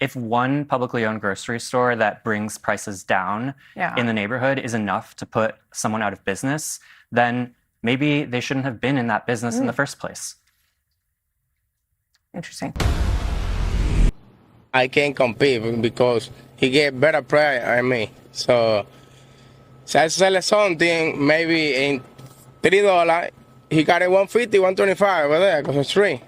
if one publicly owned grocery store that brings prices down in the neighborhood is enough to put someone out of business, then maybe they shouldn't have been in that business in the first place. Interesting. I can't compete because he get better price than me. So I sell something maybe in $3. He got it $150, $125 over there because it's free.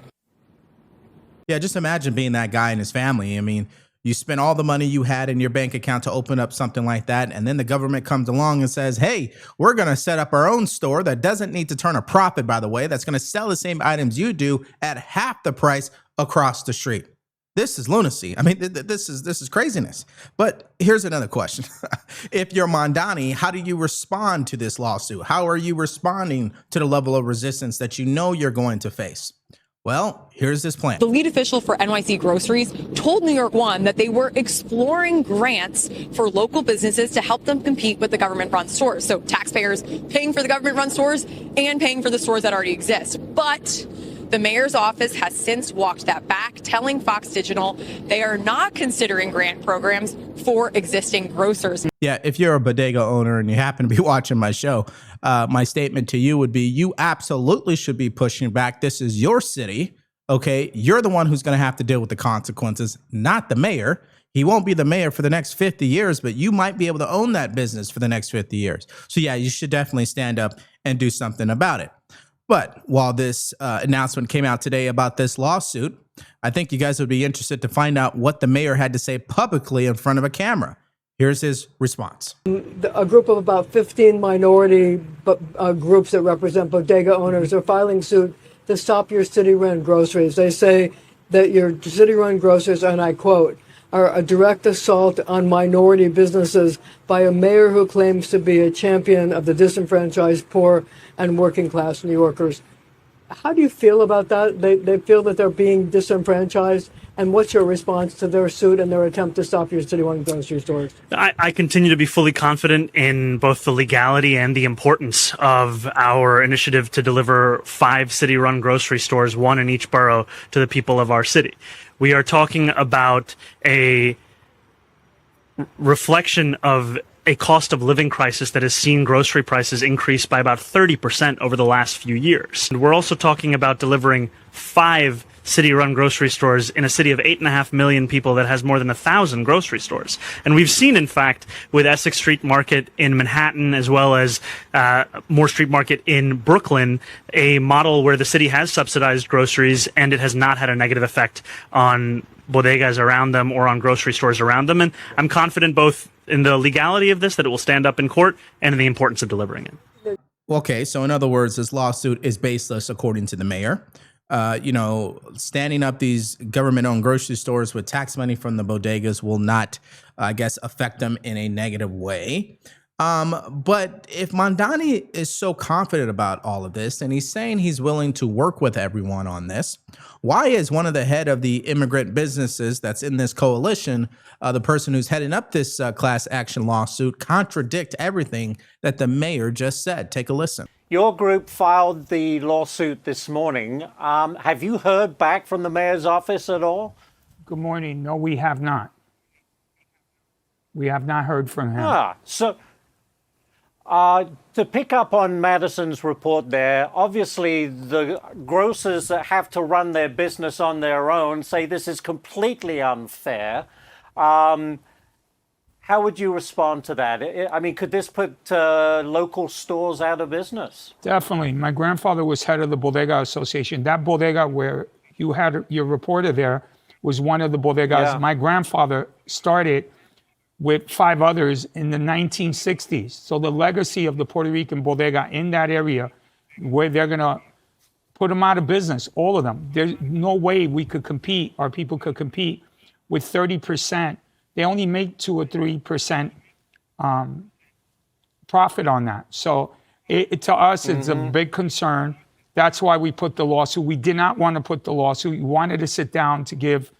Yeah, just imagine being that guy and his family. I mean, you spent all the money you had in your bank account to open up something like that, and then the government comes along and says, hey, we're going to set up our own store that doesn't need to turn a profit, by the way, that's going to sell the same items you do at half the price across the street. This is lunacy. I mean, this is craziness. But here's another question. If you're Mamdani, how do you respond to this lawsuit? How are you responding to the level of resistance that you know you're going to face? Well, here's his plan. The lead official for NYC Groceries told New York One that they were exploring grants for local businesses to help them compete with the government-run stores. So taxpayers paying for the government-run stores and paying for the stores that already exist. But the mayor's office has since walked that back, telling Fox Digital they are not considering grant programs for existing grocers. Yeah, if you're a bodega owner and you happen to be watching my show, my statement to you would be you absolutely should be pushing back. This is your city, okay? You're the one who's going to have to deal with the consequences, not the mayor. He won't be the mayor for the next 50 years, but you might be able to own that business for the next 50 years. So yeah, you should definitely stand up and do something about it. But while this announcement came out today about this lawsuit, I think you guys would be interested to find out what the mayor had to say publicly in front of a camera. Here's his response. A group of about 15 minority groups that represent bodega owners are filing suit to stop your city-run groceries. They say that your city-run groceries, and I quote, are a direct assault on minority businesses by a mayor who claims to be a champion of the disenfranchised, poor, and working-class New Yorkers. How do you feel about that? They feel that they're being disenfranchised. And what's your response to their suit and their attempt to stop your city-run grocery stores? I continue to be fully confident in both the legality and the importance of our initiative to deliver 5 city-run grocery stores, 1 in each borough, to the people of our city. We are talking about a reflection of a cost of living crisis that has seen grocery prices increase by about 30% over the last few years. And we're also talking about delivering 5 city-run grocery stores in a city of 8.5 million people that has more than 1,000 grocery stores. And we've seen, in fact, with Essex Street Market in Manhattan, as well as Moore Street Market in Brooklyn, a model where the city has subsidized groceries and it has not had a negative effect on bodegas around them or on grocery stores around them. And I'm confident both in the legality of this, that it will stand up in court, and in the importance of delivering it. Okay, so in other words, this lawsuit is baseless according to the mayor. Standing up these government-owned grocery stores with tax money from the bodegas will not, I guess, affect them in a negative way. But if Mamdani is so confident about all of this, and he's saying he's willing to work with everyone on this, why is one of the head of the immigrant businesses that's in this coalition, the person who's heading up this class action lawsuit, contradict everything that the mayor just said? Take a listen. Your group filed the lawsuit this morning. Have you heard back from the mayor's office at all? Good morning. No, we have not. We have not heard from him. So to pick up on Madison's report there, obviously the grocers that have to run their business on their own say this is completely unfair. How would you respond to that? I mean, could this put local stores out of business? Definitely. My grandfather was head of the Bodega Association. That bodega where you had your reporter there was one of the bodegas my grandfather started with 5 others in the 1960s. So the legacy of the Puerto Rican bodega in that area, where they're going to put them out of business, all of them. There's no way we could compete, or people could compete with 30%. They only make 2 or 3% profit on that. So to us, it's a big concern. That's why we put the lawsuit. We did not want to put the lawsuit. We wanted to sit down to give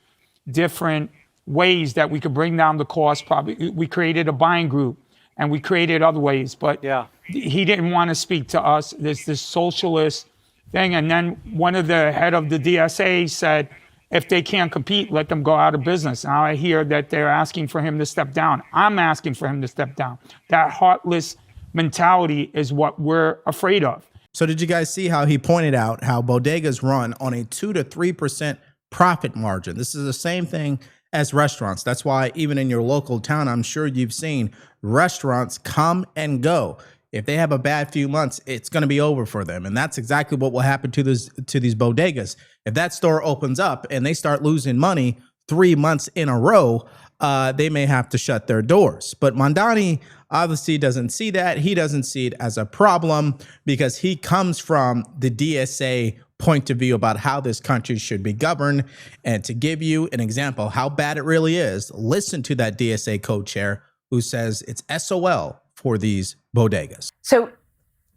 different ways that we could bring down the cost. Probably we created a buying group and we created other ways, but he didn't want to speak to us. There's this socialist thing. And then one of the head of the DSA said, If they can't compete, let them go out of business. Now I hear that they're asking for him to step down. I'm asking for him to step down. That heartless mentality is what we're afraid of. So did you guys see how he pointed out how bodegas run on a 2 to 3% profit margin? This is the same thing as restaurants. That's why even in your local town, I'm sure you've seen restaurants come and go. If they have a bad few months, it's going to be over for them. And that's exactly what will happen to these bodegas. If that store opens up and they start losing money 3 months in a row, they may have to shut their doors. But Mamdani obviously doesn't see that. He doesn't see it as a problem because he comes from the DSA point of view about how this country should be governed. And to give you an example how bad it really is, listen to that DSA co-chair who says it's SOL for these bodegas. So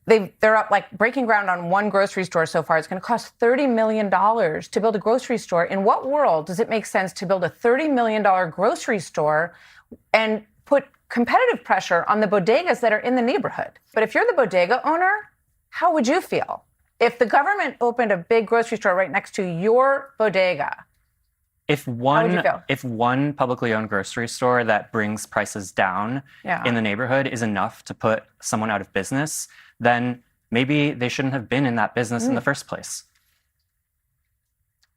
they're up like breaking ground on one grocery store so far. It's going to cost $30 million to build a grocery store. In what world does it make sense to build a $30 million grocery store and put competitive pressure on the bodegas that are in the neighborhood? But if you're the bodega owner, how would you feel if the government opened a big grocery store right next to your bodega? If one publicly owned grocery store that brings prices down in the neighborhood is enough to put someone out of business, then maybe they shouldn't have been in that business in the first place.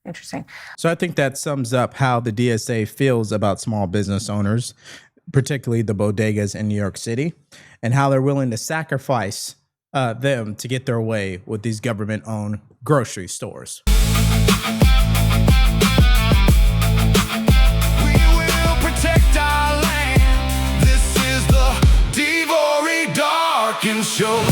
Interesting. So I think that sums up how the DSA feels about small business owners, particularly the bodegas in New York City, and how they're willing to sacrifice them to get their way with these government-owned grocery stores. Show.